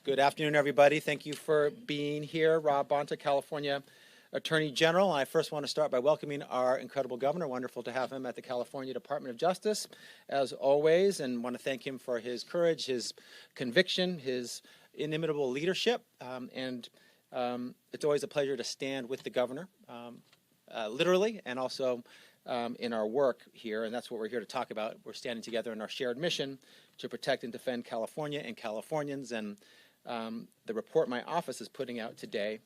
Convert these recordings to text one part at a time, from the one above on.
Good afternoon, everybody. Thank you for being here. Rob Bonta, California Attorney General. I first want to start by welcoming our incredible governor. Wonderful to have him at the California Department of Justice, as always, and want to thank him for his courage, his conviction, his inimitable leadership. It's always a pleasure to stand with the governor, literally, and also in our work here, and that's what we're here to talk about. We're standing together in our shared mission to protect and defend California and Californians, and the report my office is putting out today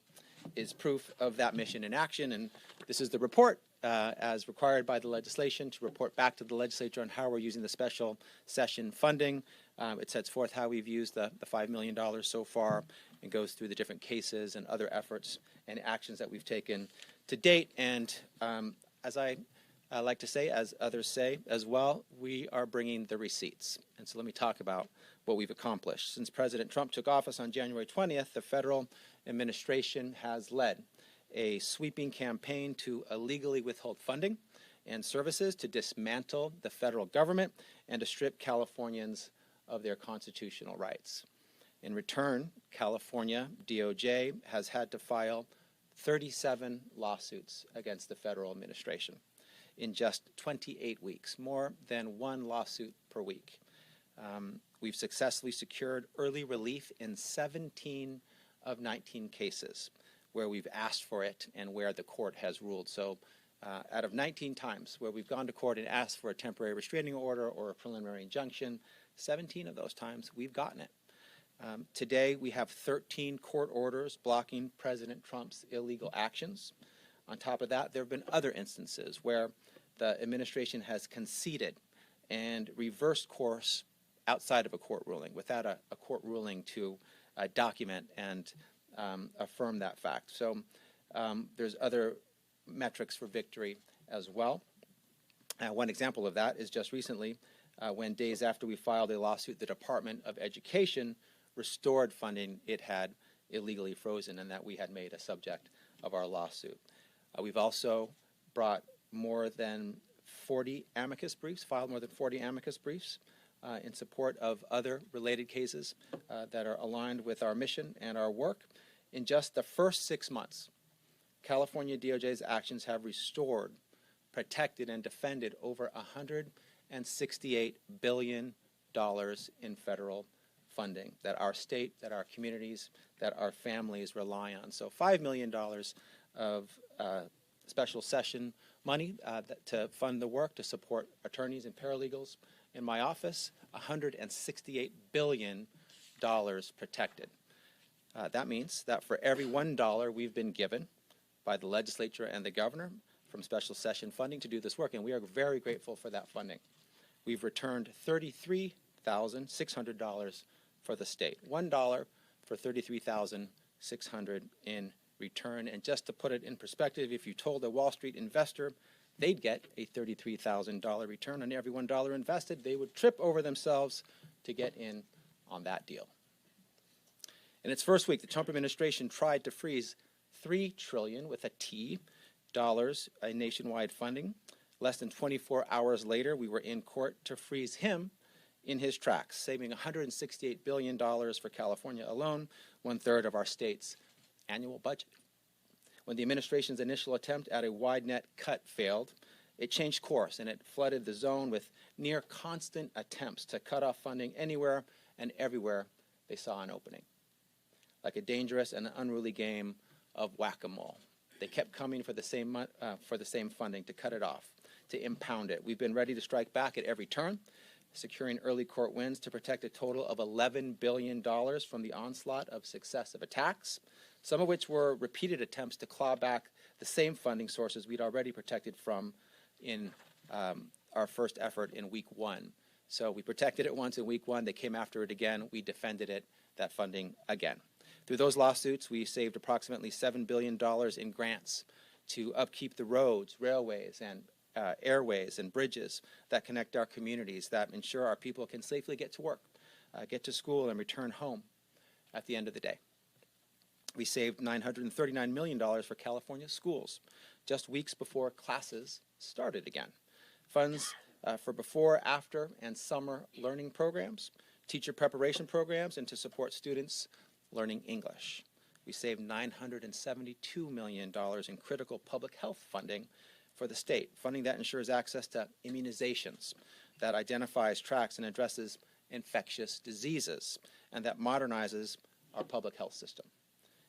is proof of that mission in action, and this is the report as required by the legislation to report back to the legislature on how we're using the special session funding. It sets forth how we've used the $5 million so far and goes through the different cases and other efforts and actions that we've taken to date. And as I like to say, as others say as well, we are bringing the receipts. And so let me talk about what we've accomplished. Since President Trump took office on January 20th, the federal administration has led a sweeping campaign to illegally withhold funding and services, to dismantle the federal government, and to strip Californians of their constitutional rights. In return, California DOJ has had to file 37 lawsuits against the federal administration in just 28 weeks, more than one lawsuit per week. We've successfully secured early relief in 17 of 19 cases where we've asked for it and where the court has ruled. So out of 19 times where we've gone to court and asked for a temporary restraining order or a preliminary injunction, 17 of those times we've gotten it. Today we have 13 court orders blocking President Trump's illegal actions. On top of that, there have been other instances where the administration has conceded and reversed course outside of a court ruling, without a court ruling to document and affirm that fact. So there's other metrics for victory as well. One example of that is just recently, when days after we filed a lawsuit, the Department of Education restored funding it had illegally frozen and that we had made a subject of our lawsuit. We've also brought more than 40 amicus briefs, filed more than 40 amicus briefs in support of other related cases that are aligned with our mission and our work. In just the first 6 months, California DOJ's actions have restored, protected, and defended over $168 billion in federal funding that our state, that our communities, that our families rely on. So $5 million of special session money to fund the work, to support attorneys and paralegals in my office, $168 billion protected. That means that for every $1 we've been given by the legislature and the governor from special session funding to do this work, and we are very grateful for that funding, we've returned $33,600 for the state. $1 for $33,600 in return. And just to put it in perspective, if you told a Wall Street investor they'd get a $33,000 return on every $1 invested, they would trip over themselves to get in on that deal. In its first week, the Trump administration tried to freeze $3 trillion with a T dollars in nationwide funding. Less than 24 hours later, we were in court to freeze him in his tracks, saving $168 billion for California alone, 1/3 of our state's annual budget. When the administration's initial attempt at a wide net cut failed, it changed course and it flooded the zone with near constant attempts to cut off funding anywhere and everywhere they saw an opening. Like a dangerous and unruly game of whack-a-mole. They kept coming for the same funding to cut it off, to impound it. We've been ready to strike back at every turn, securing early court wins to protect a total of $11 billion from the onslaught of successive attacks, some of which were repeated attempts to claw back the same funding sources we'd already protected from in our first effort in week 1. So we protected it once in week 1, they came after it again, we defended it, that funding again. Through those lawsuits, we saved approximately $7 billion in grants to upkeep the roads, railways, and airways and bridges that connect our communities, that ensure our people can safely get to work, get to school, and return home at the end of the day. We saved $939 million for California schools just weeks before classes started again. Funds for before, after, and summer learning programs, teacher preparation programs, and to support students learning English. We saved $972 million in critical public health funding for the state, funding that ensures access to immunizations, that identifies, tracks, and addresses infectious diseases, and that modernizes our public health system.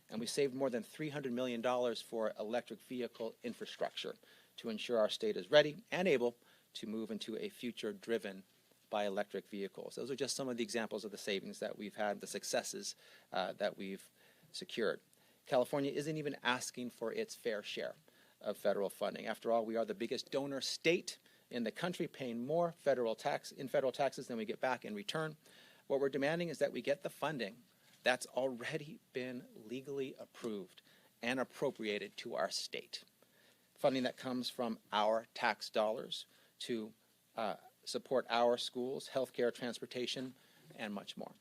And we saved more than $300 million for electric vehicle infrastructure to ensure our state is ready and able to move into a future driven by electric vehicles. Those are just some of the examples of the savings that we've had, the successes that we've secured. California isn't even asking for its fair share of federal funding. After all, we are the biggest donor state in the country, paying more federal taxes than we get back in return. What we're demanding is that we get the funding that's already been legally approved and appropriated to our state. Funding that comes from our tax dollars to support our schools, healthcare, transportation, and much more.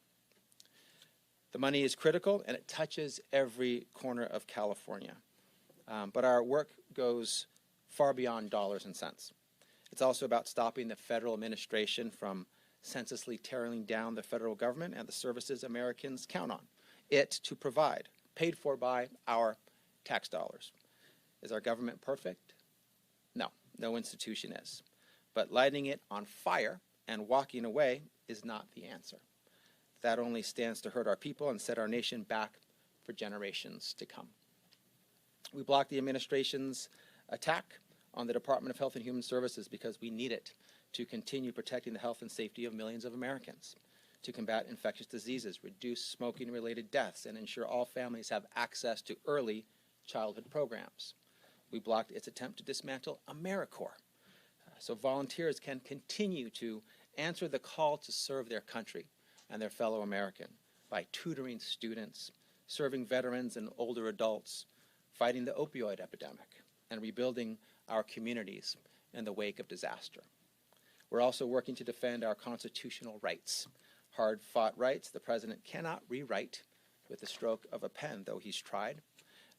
The money is critical, and it touches every corner of California. But our work goes far beyond dollars and cents. It's also about stopping the federal administration from senselessly tearing down the federal government and the services Americans count on it to provide, paid for by our tax dollars. Is our government perfect? No, no institution is. But lighting it on fire and walking away is not the answer. That only stands to hurt our people and set our nation back for generations to come. We blocked the administration's attack on the Department of Health and Human Services because we need it to continue protecting the health and safety of millions of Americans, to combat infectious diseases, reduce smoking-related deaths, and ensure all families have access to early childhood programs. We blocked its attempt to dismantle AmeriCorps, so volunteers can continue to answer the call to serve their country and their fellow American by tutoring students, serving veterans and older adults, fighting the opioid epidemic, and rebuilding our communities in the wake of disaster. We're also working to defend our constitutional rights, hard-fought rights the president cannot rewrite with the stroke of a pen, though he's tried.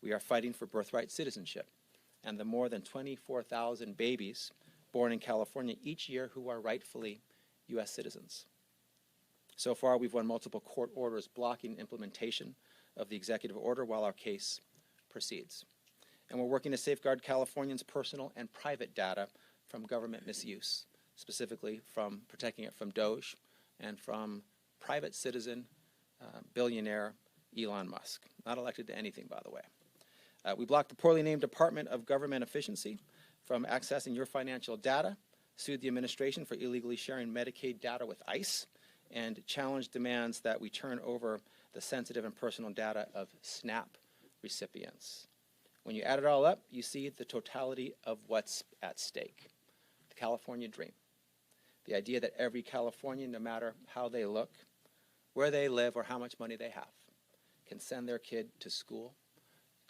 We are fighting for birthright citizenship and the more than 24,000 babies born in California each year who are rightfully U.S. citizens. So far, we've won multiple court orders blocking implementation of the executive order while our case proceeds. And we're working to safeguard Californians' personal and private data from government misuse, specifically from protecting it from DOJ and from private citizen billionaire Elon Musk, not elected to anything, by the way. We blocked the poorly named Department of Government Efficiency from accessing your financial data, sued the administration for illegally sharing Medicaid data with ICE, and challenged demands that we turn over the sensitive and personal data of SNAP recipients. When you add it all up, you see the totality of what's at stake. The California dream. The idea that every Californian, no matter how they look, where they live, or how much money they have, can send their kid to school,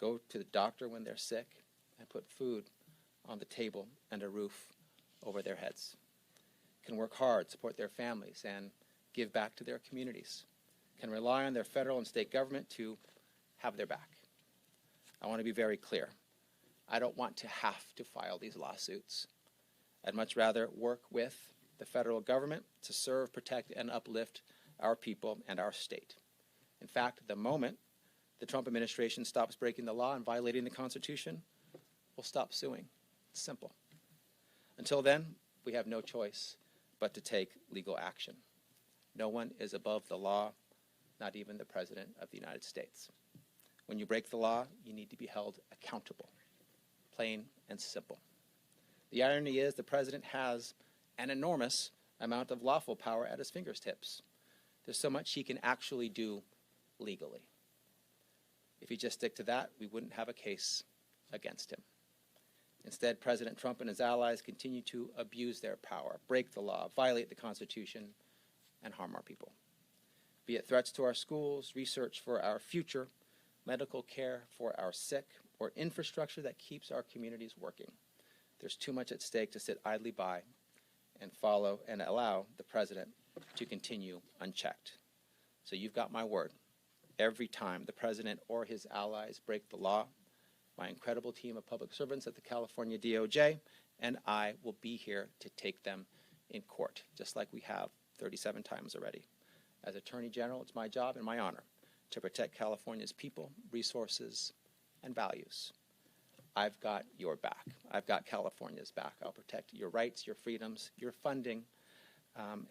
go to the doctor when they're sick, and put food on the table and a roof over their heads. Can work hard, support their families, and give back to their communities. Can rely on their federal and state government to have their back. I want to be very clear. I don't want to have to file these lawsuits. I'd much rather work with the federal government to serve, protect, and uplift our people and our state. In fact, the moment the Trump administration stops breaking the law and violating the Constitution, we'll stop suing. It's simple. Until then, we have no choice but to take legal action. No one is above the law, not even the President of the United States. When you break the law, you need to be held accountable, plain and simple. The irony is the President has an enormous amount of lawful power at his fingertips. There's so much he can actually do legally. If he just stick to that, we wouldn't have a case against him. Instead, President Trump and his allies continue to abuse their power, break the law, violate the Constitution, and harm our people. Be it threats to our schools, research for our future, medical care for our sick, or infrastructure that keeps our communities working. There's too much at stake to sit idly by and follow and allow the president to continue unchecked. So you've got my word. Every time the president or his allies break the law, my incredible team of public servants at the California DOJ and I will be here to take them in court, just like we have 37 times already. As Attorney General, it's my job and my honor to protect California's people, resources, and values. I've got your back. I've got California's back. I'll protect your rights, your freedoms, your funding,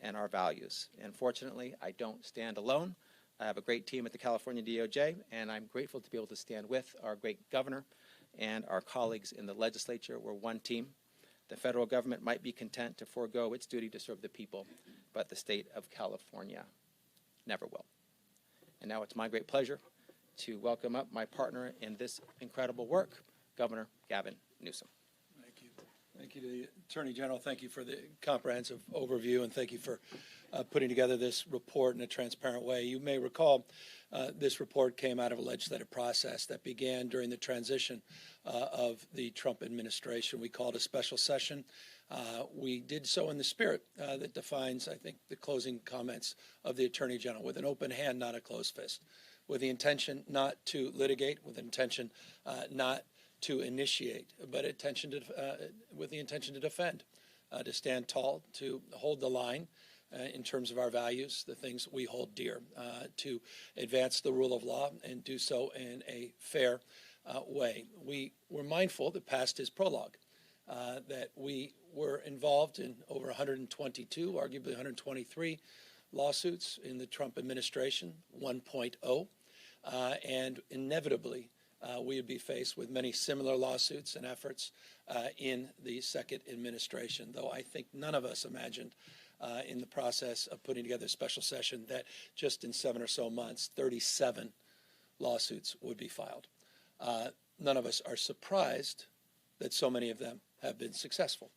and our values. And fortunately, I don't stand alone. I have a great team at the California DOJ, and I'm grateful to be able to stand with our great governor and our colleagues in the legislature. We're one team. The federal government might be content to forego its duty to serve the people, but the state of California never will. And now it's my great pleasure to welcome up my partner in this incredible work, Governor Gavin Newsom. Thank you. Thank you to the Attorney General. Thank you for the comprehensive overview, and thank you for putting together this report in a transparent way. You may recall this report came out of a legislative process that began during the transition of the Trump administration. We called a special session. We did so in the spirit that defines, I think, the closing comments of the Attorney General, with an open hand, not a closed fist, with the intention not to litigate, with the intention not to initiate, but with the intention to defend, to stand tall, to hold the line in terms of our values, the things we hold dear, to advance the rule of law and do so in a fair way. We were mindful that past his prologue, that we were involved in over 122, arguably 123 lawsuits in the Trump administration, 1.0, and inevitably we would be faced with many similar lawsuits and efforts in the second administration, though I think none of us imagined in the process of putting together a special session that just in 7 or so months, 37 lawsuits would be filed. None of us are surprised that so many of them have been successful.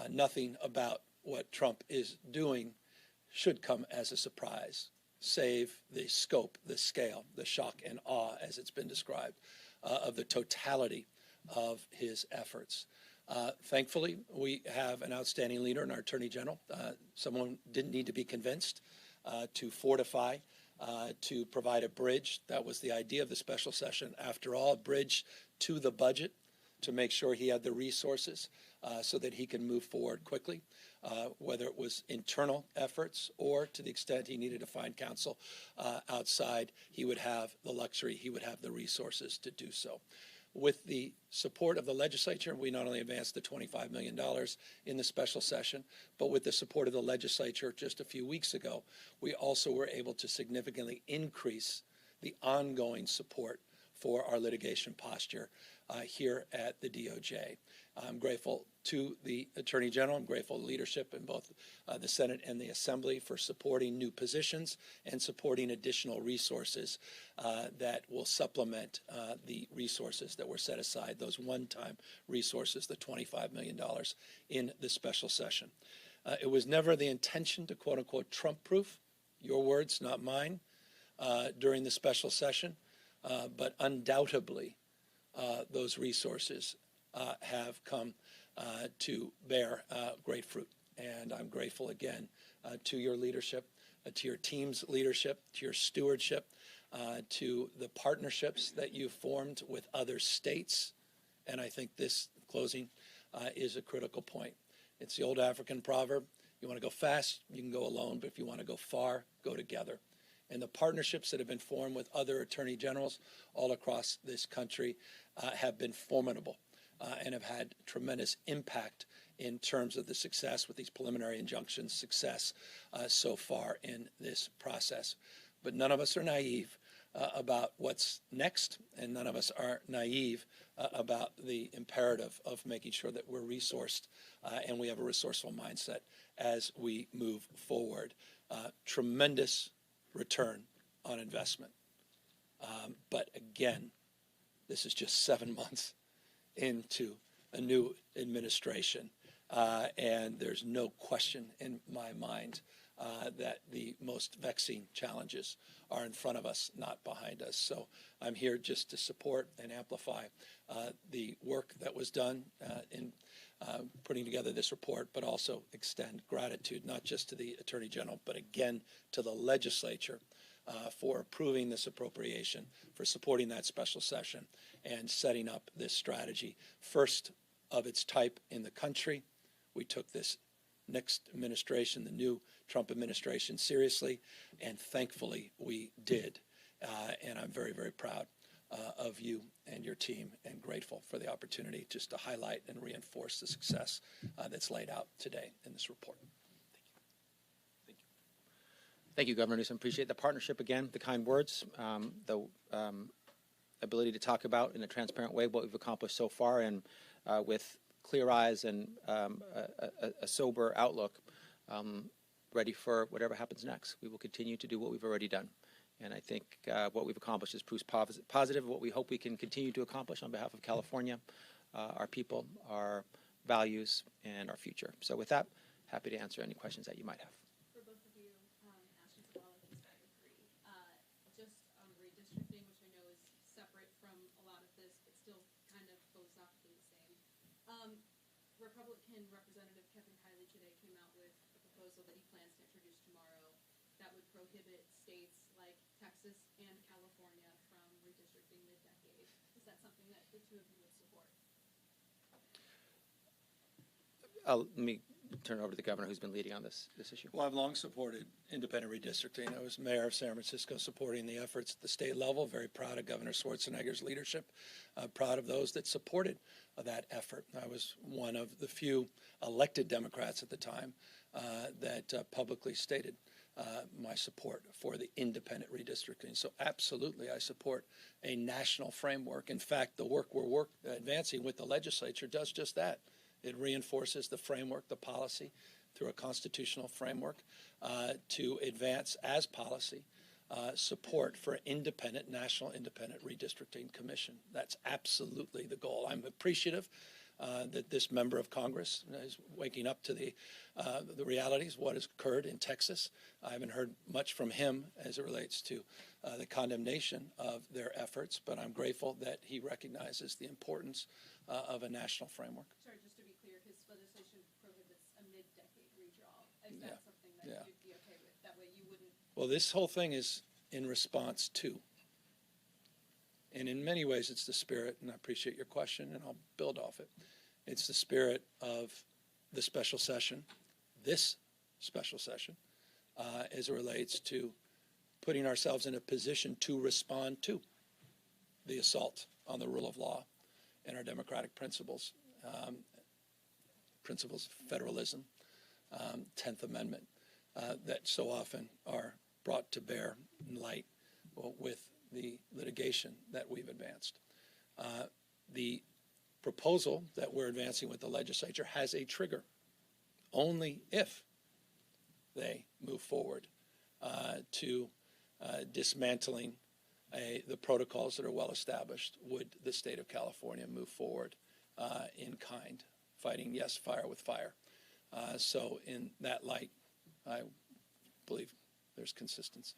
Nothing about what Trump is doing should come as a surprise, save the scope, the scale, the shock and awe, as it's been described, of the totality of his efforts. Thankfully, we have an outstanding leader in our Attorney General, someone didn't need to be convinced to fortify, to provide a bridge. That was the idea of the special session. After all, a bridge to the budget to make sure he had the resources so that he can move forward quickly, whether it was internal efforts or to the extent he needed to find counsel outside, he would have the luxury, he would have the resources to do so. With the support of the legislature, we not only advanced the $25 million in the special session, but with the support of the legislature just a few weeks ago, we also were able to significantly increase the ongoing support for our litigation posture here at the DOJ. I'm grateful to the Attorney General. I'm grateful to leadership in both the Senate and the Assembly for supporting new positions and supporting additional resources that will supplement the resources that were set aside, those one-time resources, the $25 million in the special session. It was never the intention to quote-unquote Trump-proof, your words, not mine, during the special session, but undoubtedly those resources have come to bear great fruit. And I'm grateful again to your leadership, to your team's leadership, to your stewardship, to the partnerships that you've formed with other states. And I think this closing is a critical point. It's the old African proverb, you want to go fast, you can go alone, but if you want to go far, go together. And the partnerships that have been formed with other attorney generals all across this country have been formidable and have had tremendous impact in terms of the success with these preliminary injunctions, success so far in this process. But none of us are naive about what's next, and none of us are naive about the imperative of making sure that we're resourced and we have a resourceful mindset as we move forward. Tremendous return on investment. But again, this is just 7 months into a new administration. And there's no question in my mind that the most vexing challenges are in front of us, not behind us. So I'm here just to support and amplify the work that was done in putting together this report, but also extend gratitude not just to the Attorney General, but again to the legislature for approving this appropriation, for supporting that special session, and setting up this strategy. First of its type in the country, we took this next administration, the new Trump administration, seriously, and thankfully we did. And I'm very, very proud of you and your team, and grateful for the opportunity just to highlight and reinforce the success that's laid out today in this report. Thank you. Thank you, Governor Newsom. Appreciate the partnership again, the kind words, the ability to talk about in a transparent way what we've accomplished so far, and with clear eyes and a sober outlook, ready for whatever happens next. We will continue to do what we've already done. And I think what we've accomplished is proof positive of what we hope we can continue to accomplish on behalf of California, our people, our values, and our future. So with that, happy to answer any questions that you might have. For both of you, Ashton Sabala, please start with three. Just on redistricting, which I know is separate from a lot of this, but still kind of philosophically the same. Republican Representative Kevin Kiley today came out with a proposal that he plans to introduce tomorrow that would prohibit states like Texas and California from redistricting mid-decade. Is that something that the two of you would support? Let me turn it over to the governor, who's been leading on this issue. Well, I've long supported independent redistricting. I was mayor of San Francisco supporting the efforts at the state level. Very proud of Governor Schwarzenegger's leadership. Proud of those that supported that effort. I was one of the few elected Democrats at the time that publicly stated my support for the independent redistricting. So absolutely, I support a national framework. In fact, the work we're advancing with the legislature does just that. It reinforces the framework, the policy, through a constitutional framework to advance as policy support for national independent redistricting commission. That's absolutely the goal. I'm appreciative that this member of Congress is waking up to the realities, what has occurred in Texas. I haven't heard much from him as it relates to the condemnation of their efforts, but I'm grateful that he recognizes the importance of a national framework. Sorry, just to be clear, his legislation prohibits a mid-decade redraw. Is that something that you'd be okay with? That way you wouldn't... Well, this whole thing is in response to, and in many ways it's the spirit, and I appreciate your question, and I'll build off it. It's the spirit of the special session, this special session, as it relates to putting ourselves in a position to respond to the assault on the rule of law and our democratic principles, principles of federalism, 10th Amendment, that so often are brought to bear in light with the litigation that we've advanced. The proposal that we're advancing with the legislature has a trigger. Only if they move forward to dismantling the protocols that are well established would the state of California move forward in kind, fighting, yes, fire with fire. So in that light, I believe there's consistency.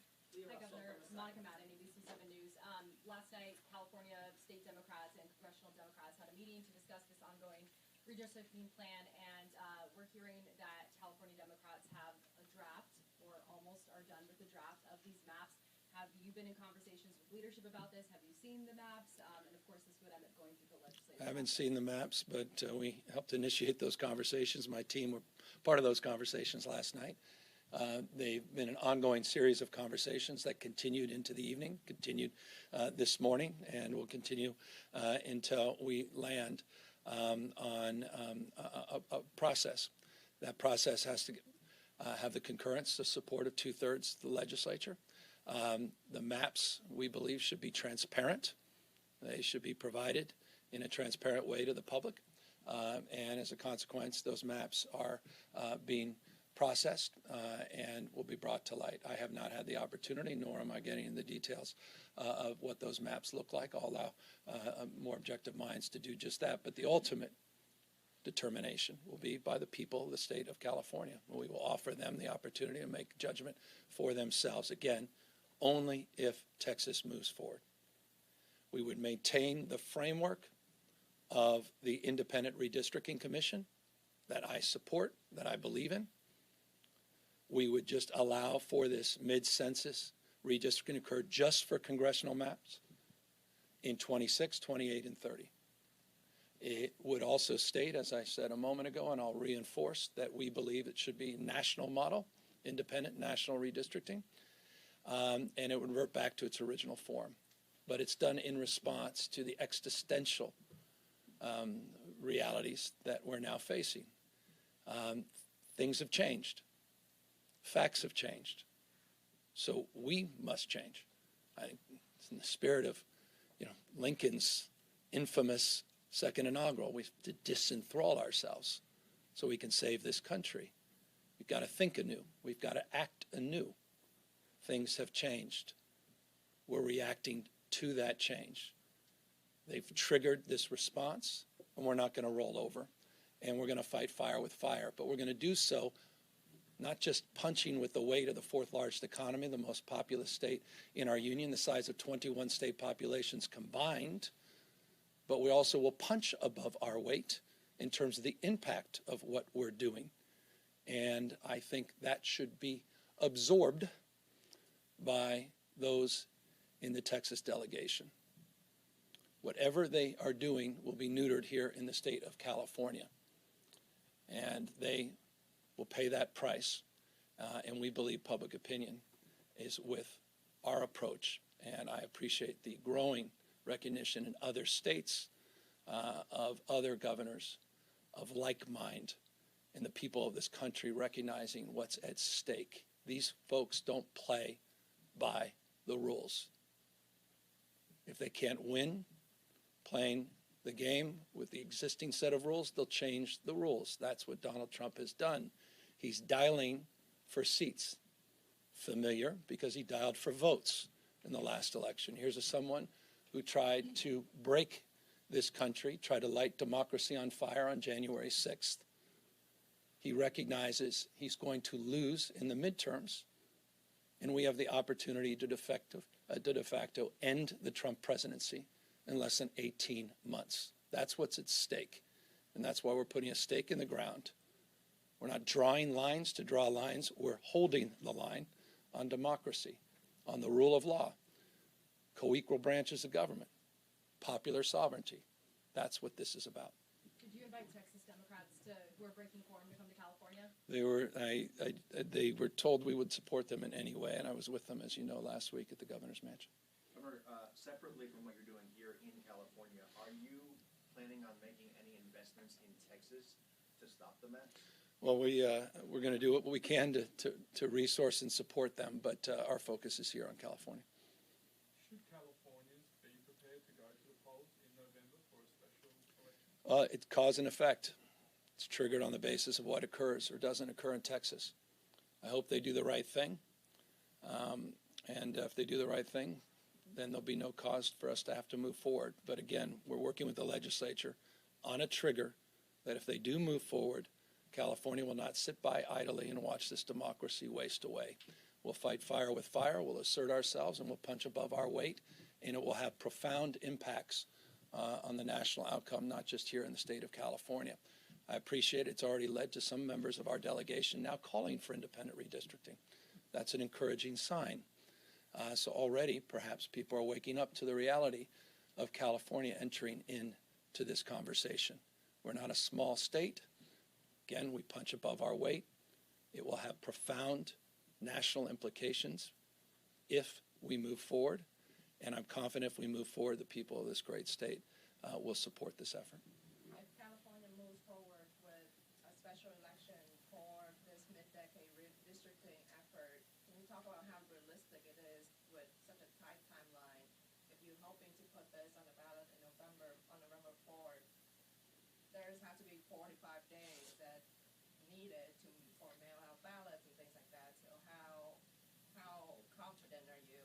Hi, Governor. Monica Madden, ABC7 News. Last night, California state Democrats and congressional Democrats had a meeting to discuss this ongoing redistricting plan, and we're hearing that California Democrats have a draft, or almost are done with the draft of these maps. Have you been in conversations with leadership about this? Have you seen the maps? And of course, this would end up going through the legislature. I haven't seen the maps, but we helped initiate those conversations. My team were part of those conversations last night. They've been an ongoing series of conversations that continued into the evening, continued this morning, and will continue until we land on a process. That process has to have the concurrence, the support of 2/3 of the legislature. The maps, we believe, should be transparent. They should be provided in a transparent way to the public. And as a consequence, those maps are being processed and will be brought to light. I have not had the opportunity, nor am I getting into the details of what those maps look like. I'll allow more objective minds to do just that. But the ultimate determination will be by the people of the state of California. We will offer them the opportunity to make judgment for themselves. Again, only if Texas moves forward. We would maintain the framework of the Independent Redistricting Commission that I support, that I believe in. We would just allow for this mid-census redistricting to occur just for congressional maps in 26, 28, and 30. It would also state, as I said a moment ago, and I'll reinforce, that we believe it should be national model, independent national redistricting, and it would revert back to its original form. But it's done in response to the existential realities that we're now facing. Things have changed. Facts have changed. So we must change. I think it's in the spirit of, Lincoln's infamous second inaugural. We have to disenthrall ourselves so we can save this country. We've got to think anew. We've got to act anew. Things have changed. We're reacting to that change. They've triggered this response, and we're not going to roll over. And we're going to fight fire with fire. But we're going to do so not just punching with the weight of the fourth largest economy, the most populous state in our union, the size of 21 state populations combined, but we also will punch above our weight in terms of the impact of what we're doing. And I think that should be absorbed by those in the Texas delegation. Whatever they are doing will be neutered here in the state of California. And they will pay that price. And we believe public opinion is with our approach. And I appreciate the growing recognition in other states of other governors of like mind and the people of this country recognizing what's at stake. These folks don't play by the rules. If they can't win playing the game with the existing set of rules, they'll change the rules. That's what Donald Trump has done. He's dialing for seats. Familiar, because he dialed for votes in the last election. Here's someone who tried to break this country, tried to light democracy on fire on January 6th. He recognizes he's going to lose in the midterms, and we have the opportunity to de facto end the Trump presidency in less than 18 months. That's what's at stake, and that's why we're putting a stake in the ground. We're not drawing lines to draw lines. We're holding the line on democracy, on the rule of law, co-equal branches of government, popular sovereignty. That's what this is about. Did you invite Texas Democrats who are breaking quorum to come to California? They were told we would support them in any way, and I was with them, as you know, last week at the governor's mansion. Governor, separately from what you're doing here in California, are you planning on making any investments in Texas to stop the mess? Well, we're going to do what we can to resource and support them, but our focus is here on California. Should Californians be prepared to go to the polls in November for a special election? It's cause and effect. It's triggered on the basis of what occurs or doesn't occur in Texas. I hope they do the right thing, and if they do the right thing, then there'll be no cause for us to have to move forward. But again, we're working with the legislature on a trigger that if they do move forward, California will not sit by idly and watch this democracy waste away. We'll fight fire with fire, we'll assert ourselves, and we'll punch above our weight, and it will have profound impacts on the national outcome, not just here in the state of California. I appreciate it's already led to some members of our delegation now calling for independent redistricting. That's an encouraging sign. So already, perhaps people are waking up to the reality of California entering into this conversation. We're not a small state. Again, we punch above our weight. It will have profound national implications if we move forward, and I'm confident if we move forward, the people of this great state will support this effort. If California moves forward with a special election for this mid-decade redistricting effort, can you talk about how realistic it is with such a tight timeline? If you're hoping to put this on the ballot in November, on November 4th, there's have to be 45 days that needed for mail-out ballots and things like that. So how confident are you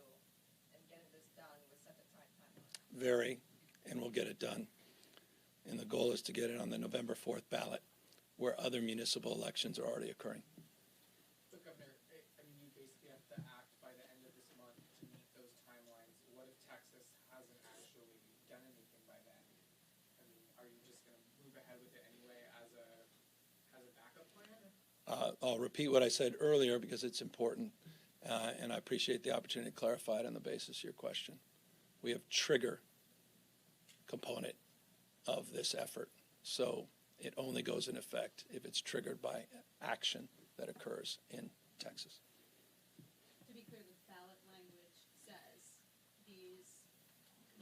in getting this done with such a tight timeline? Very, and we'll get it done. And the goal is to get it on the November 4th ballot, where other municipal elections are already occurring. So, Governor, I mean, you basically have to act by the end of this month to meet those timelines. What if Texas hasn't actually done anything by then? I mean, are you just going to move ahead with it anyway as a backup plan? I'll repeat what I said earlier because it's important, and I appreciate the opportunity to clarify it on the basis of your question. We have trigger component of this effort. So it only goes in effect if it's triggered by action that occurs in Texas. To be clear, the ballot language says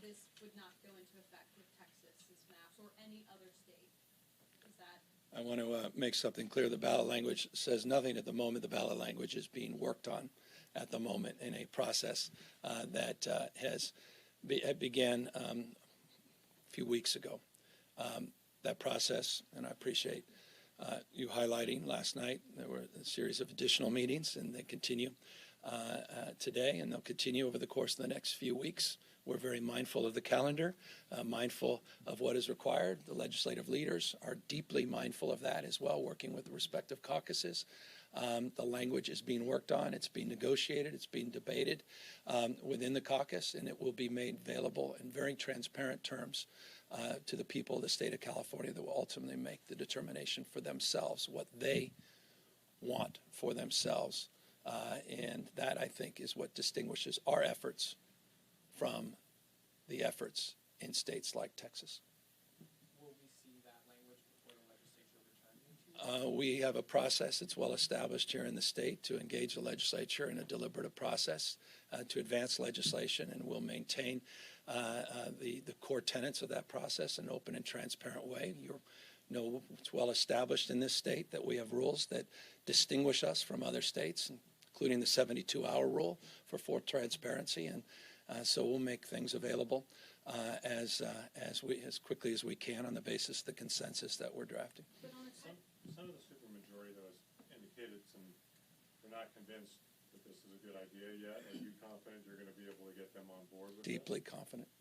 this would not go into effect with Texas's maps or any other state. Is that? I want to make something clear. The ballot language says nothing at the moment. The ballot language is being worked on at the moment in a process that began a few weeks ago. That process, and I appreciate you highlighting last night, there were a series of additional meetings, and they continue today, and they'll continue over the course of the next few weeks. We're very mindful of the calendar, mindful of what is required. The legislative leaders are deeply mindful of that as well, working with the respective caucuses. The language is being worked on. It's being negotiated. It's being debated within the caucus, and it will be made available in very transparent terms to the people of the state of California that will ultimately make the determination for themselves, what they want for themselves. And that, I think, is what distinguishes our efforts from the efforts in states like Texas. Will we see that language before the legislature returns? We have a process that's well established here in the state to engage the legislature in a deliberative process to advance legislation, and we'll maintain the core tenets of that process in an open and transparent way. You know, it's well established in this state that we have rules that distinguish us from other states, including the 72-hour rule for full transparency, and so we'll make things available as quickly as we can on the basis of the consensus that we're drafting. Some of the supermajority, though, has indicated they're not convinced that this is a good idea yet. Are you confident you're going to be able to get them on board with Deeply confident.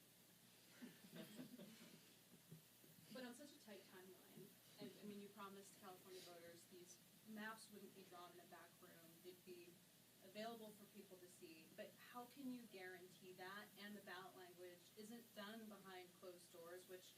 But on such a tight timeline, and I mean, you promised California voters these maps wouldn't be drawn in a back room; they'd be available for people to see. But how can you guarantee that? And the ballot language isn't done behind closed doors, which,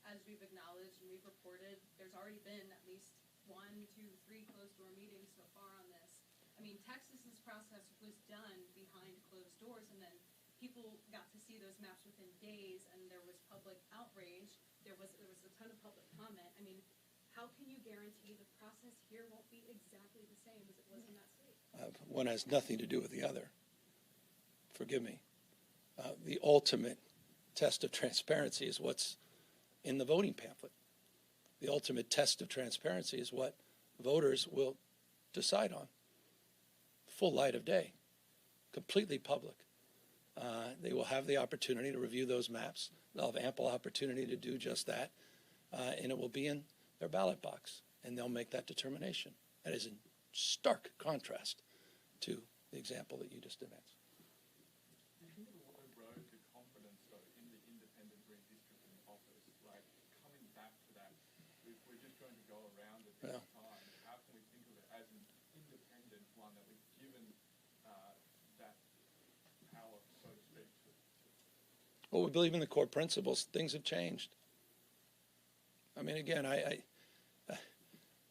as we've acknowledged and we've reported, there's already been at least 1, 2, 3 closed-door meetings so far on this. I mean, Texas's process was done behind closed doors, and then people got to see those maps within days, and there was public outrage. There was a ton of public comment. I mean, how can you guarantee the process here won't be exactly the same as it was in that state? One has nothing to do with the other. Forgive me. The ultimate test of transparency is what's in the voting pamphlet. The ultimate test of transparency is what voters will decide on. Full light of day, completely public. They will have the opportunity to review those maps. They'll have ample opportunity to do just that, and it will be in their ballot box, and they'll make that determination. That is in stark contrast to the example that you just advanced. Do you think it will erode the confidence, though, in the independent redistricting office? Like, coming back to that, if we're just going to go around it each time, how can we think of it as an independent one that we've given that power, so to speak? Well, we believe in the core principles. Things have changed. I mean, again, the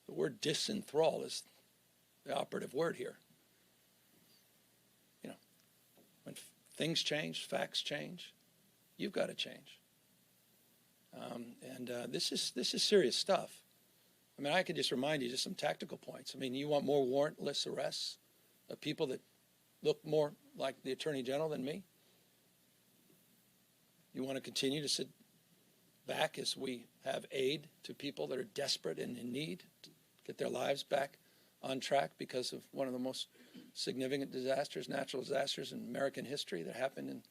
word disenthrall is the operative word here. You know, when things change, facts change, you've got to change. This is serious stuff. I mean, I could just remind you just some tactical points. I mean, you want more warrantless arrests of people that look more like the Attorney General than me? You want to continue to sit back as we have aid to people that are desperate and in need to get their lives back on track because of one of the most significant disasters, natural disasters in American history that happened in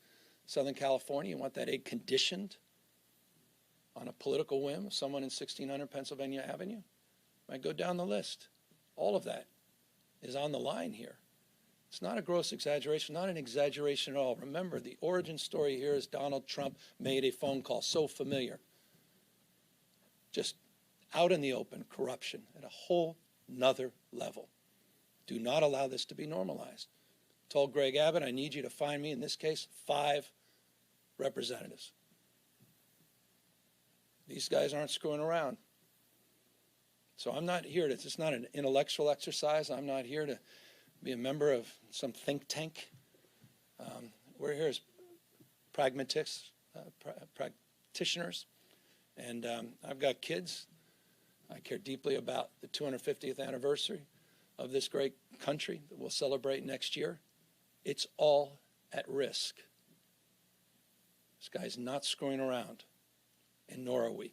Southern California? You want that aid conditioned on a political whim of someone in 1600 Pennsylvania Avenue? I go down the list. All of that is on the line here. It's not a gross exaggeration, not an exaggeration at all. Remember, the origin story here is Donald Trump made a phone call, so familiar. Just out in the open, corruption at a whole nother level. Do not allow this to be normalized. Told Greg Abbott, I need you to find me, in this case, 5 representatives. These guys aren't screwing around. So I'm not here to, it's not an intellectual exercise. I'm not here to be a member of some think tank. We're here as pragmatists, practitioners, And I've got kids. I care deeply about the 250th anniversary of this great country that we'll celebrate next year. It's all at risk. This guy's not screwing around, and nor are we. You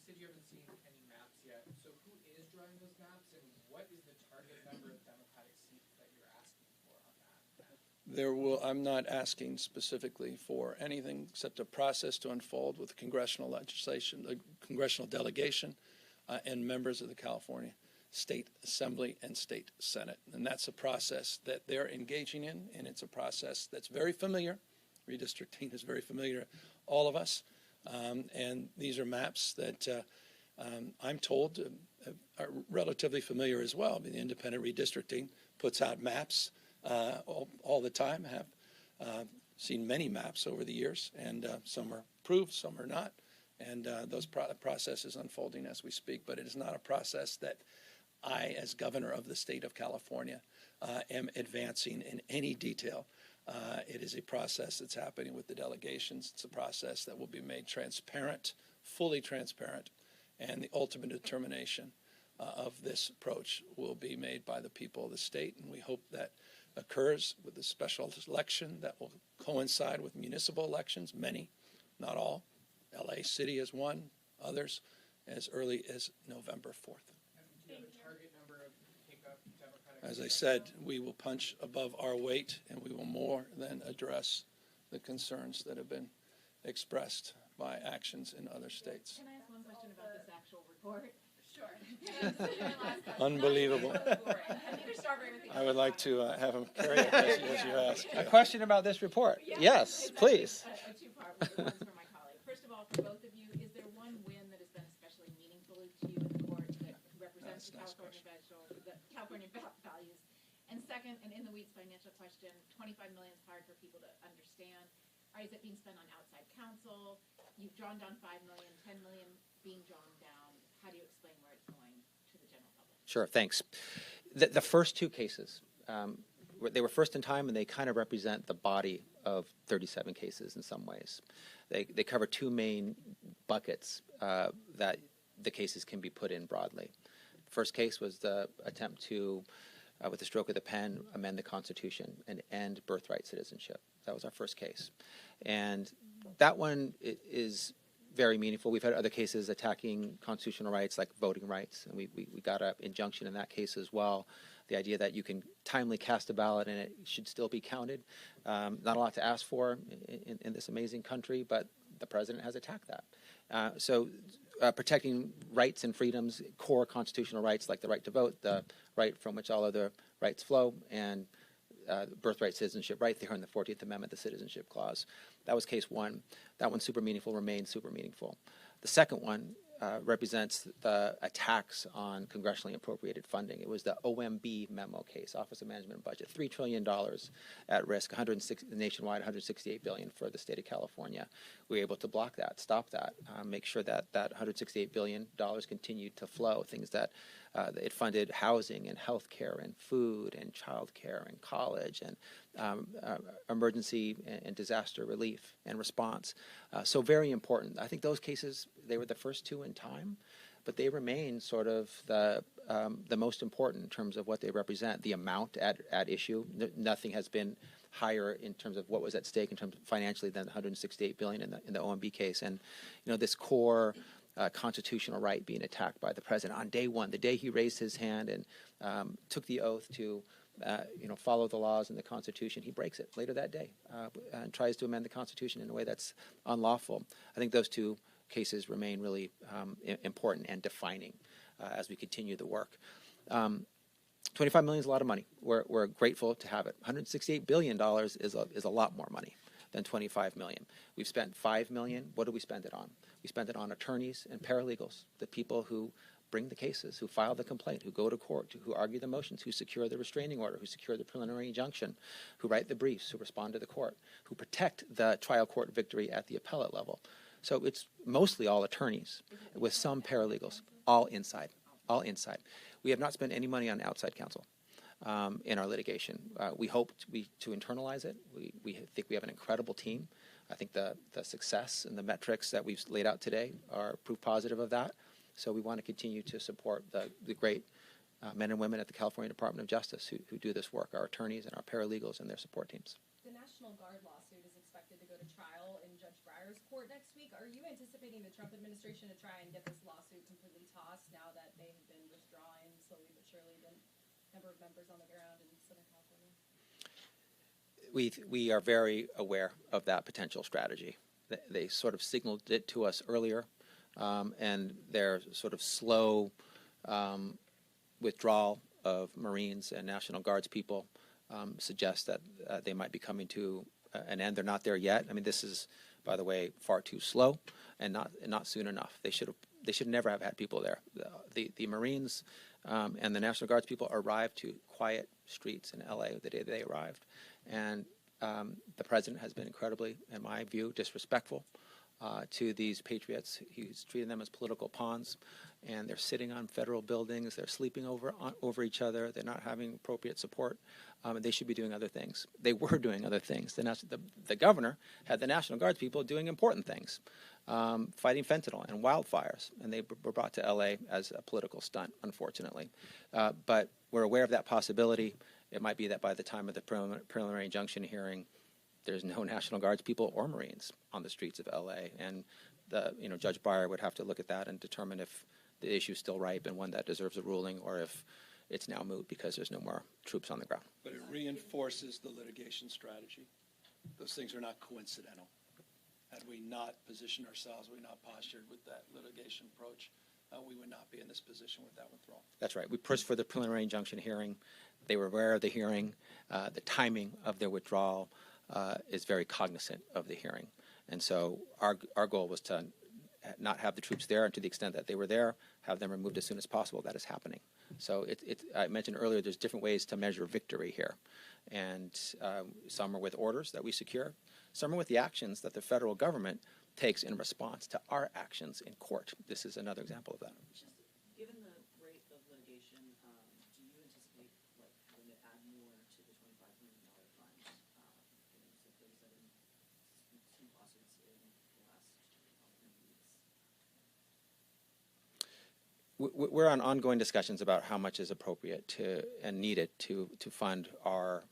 said you haven't seen any maps yet. So who is drawing those maps, and what is the target number of Democratic seats that you're asking for on that? I'm not asking specifically for anything except a process to unfold with congressional legislation, the congressional delegation, and members of the California State Assembly and State Senate. And that's a process that they're engaging in, and it's a process that's very familiar. Redistricting is very familiar to all of us. And these are maps that I'm told are relatively familiar as well. I mean, the independent redistricting puts out maps all the time. Have seen many maps over the years, and some are approved, some are not. And those process is unfolding as we speak, but it is not a process that I, as governor of the state of California, am advancing in any detail. It is a process that's happening with the delegations. It's a process that will be made transparent, fully transparent, and the ultimate determination of this approach will be made by the people of the state, and we hope that occurs with a special election that will coincide with municipal elections, many, not all. LA City is one, others as early as November 4th. Do you have a target number of take-up Democratic As I seats? said, we will punch above our weight, and we will more than address the concerns that have been expressed by actions in other states. Can I ask one question about this actual report? Sure. Unbelievable. I would like to have him carry it as you ask. A question about this report? Yes, please. A two-part, one's for my colleague. First of all, for both of you, is there one win that has been especially meaningful to you in the court that represents the California values? And second, and in the weeds financial question, $25 million is hard for people to understand. Is it being spent on outside counsel? You've drawn down $5 million, $10 million being drawn down. How do you explain where it's going to the general public? Sure, thanks. The first two cases, they were first in time, and they kind of represent the body of 37 cases in some ways. They cover two main buckets that the cases can be put in broadly. First case was the attempt to, with the stroke of the pen, amend the Constitution and end birthright citizenship. That was our first case. And that one is very meaningful. We've had other cases attacking constitutional rights like voting rights, and we got an injunction in that case as well. The idea that you can timely cast a ballot and it should still be counted. Not a lot to ask for in this amazing country, but the president has attacked that. So protecting rights and freedoms, core constitutional rights like the right to vote, the right from which all other rights flow, and birthright citizenship right there in the 14th Amendment, the Citizenship Clause. That was case one. That one's super meaningful, remains super meaningful. The second one represents the attacks on congressionally appropriated funding. It was the OMB memo case, Office of Management and Budget, $3 trillion at risk, nationwide, $168 billion for the state of California. We were able to block that, stop that, make sure that that $168 billion continued to flow, things that it funded housing and health care and food and child care and college and emergency and disaster relief and response. So very important. I think those cases, they were the first two in time, but they remain sort of the most important in terms of what they represent, the amount at issue. Nothing has been higher in terms of what was at stake in terms of financially than $168 billion in the OMB case. And this core constitutional right being attacked by the president on day one, the day he raised his hand and took the oath to follow the laws and the Constitution, he breaks it later that day and tries to amend the Constitution in a way that's unlawful. I think those two cases remain really important and defining as we continue the work. $25 million is a lot of money. We're grateful to have it. $168 billion is a lot more money than $25 million. We've spent $5 million. What do we spend it on? We spend it on attorneys and paralegals, the people who bring the cases, who file the complaint, who go to court, who argue the motions, who secure the restraining order, who secure the preliminary injunction, who write the briefs, who respond to the court, who protect the trial court victory at the appellate level. So it's mostly all attorneys with some paralegals, all inside. We have not spent any money on outside counsel. in our litigation. We hope to internalize it. We think we have an incredible team. I think the success and the metrics that we've laid out today are proof positive of that. So we want to continue to support the great men and women at the California Department of Justice who do this work, our attorneys and our paralegals and their support teams. The National Guard lawsuit is expected to go to trial in Judge Breyer's court next week. Are you anticipating the Trump administration to try and get this lawsuit completely tossed now that they have been withdrawing slowly but surely the number of members on the ground in Southern California? We are very aware of that potential strategy. They sort of signaled it to us earlier, and their sort of slow withdrawal of Marines and National Guards people suggests that they might be coming to an end. They're not there yet. I mean, this is, by the way, far too slow and not soon enough. They should never have had people there. The Marines and the National Guards people arrived to quiet streets in LA the day they arrived. And the president has been incredibly, in my view, disrespectful to these patriots. He's treating them as political pawns, and they're sitting on federal buildings. They're sleeping over each other. They're not having appropriate support. And they should be doing other things. They were doing other things. The governor had the National Guards people doing important things, fighting fentanyl and wildfires, and they were brought to LA as a political stunt, unfortunately. But we're aware of that possibility. It might be that by the time of the preliminary injunction hearing, there's no National Guards people or Marines on the streets of LA, and Judge Breyer would have to look at that and determine if the issue is still ripe and one that deserves a ruling, or if it's now moot because there's no more troops on the ground. But it reinforces the litigation strategy. Those things are not coincidental. Had we not positioned ourselves, we not postured with that litigation approach, we would not be in this position with that withdrawal. That's right. We pushed for the preliminary injunction hearing. They were aware of the hearing. The timing of their withdrawal is very cognizant of the hearing. And so our goal was to not have the troops there, and to the extent that they were there, have them removed as soon as possible. That is happening. So I mentioned earlier there's different ways to measure victory here. And some are with orders that we secure. Some are with the actions that the federal government takes in response to our actions in court. This is another example of that. Just given the rate of litigation, do you anticipate having to add more to the $25 million fund? Given the 37 lawsuits in the last few weeks. We're on ongoing discussions about how much is appropriate and needed to fund our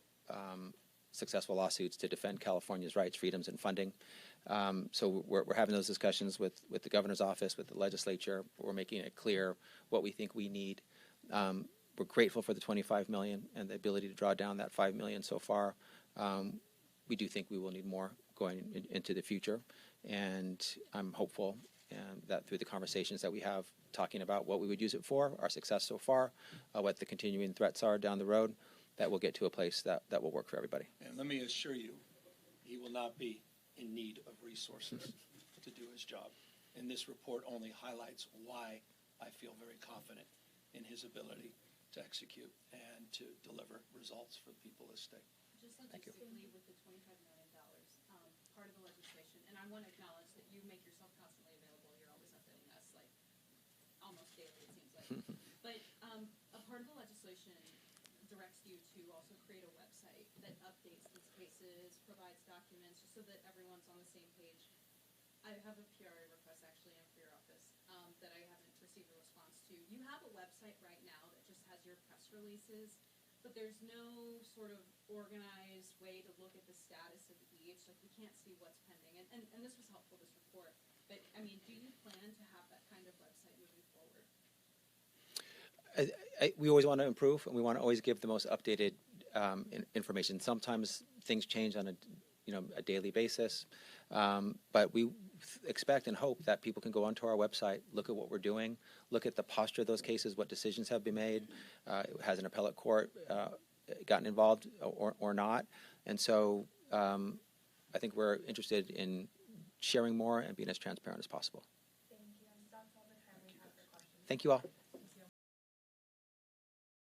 successful lawsuits to defend California's rights, freedoms, and funding. So we're having those discussions with the governor's office, with the legislature. We're making it clear what we think we need. We're grateful for the $25 million and the ability to draw down that $5 million so far. We do think we will need more going into the future, and I'm hopeful that through the conversations that we have talking about what we would use it for, our success so far, what the continuing threats are down the road, that we'll get to a place that will work for everybody. And let me assure you, he will not be in need of resources to do his job. And this report only highlights why I feel very confident in his ability to execute and to deliver results for the people of the state. Just logistically with the $25 million, part of the legislation, and I want to acknowledge that you make yourself constantly available. You're always updating us, almost daily, it seems like. But a part of the legislation directs you to also create a website that updates these cases, provides documents, just so that everyone's on the same page. I have a PRA request actually in for your office that I haven't received a response to. You have a website right now that just has your press releases, but there's no sort of organized way to look at the status of each. We can't see what's pending. And this was helpful, this report. But, I mean, do you plan to have that kind of website moving forward? We always want to improve, and we want to always give the most updated information. Sometimes things change on a daily basis, but we expect and hope that people can go onto our website, look at what we're doing, look at the posture of those cases, what decisions have been made, has an appellate court gotten involved or not. And so I think we're interested in sharing more and being as transparent as possible. Thank you. That's all the time we have for questions. Thank you all.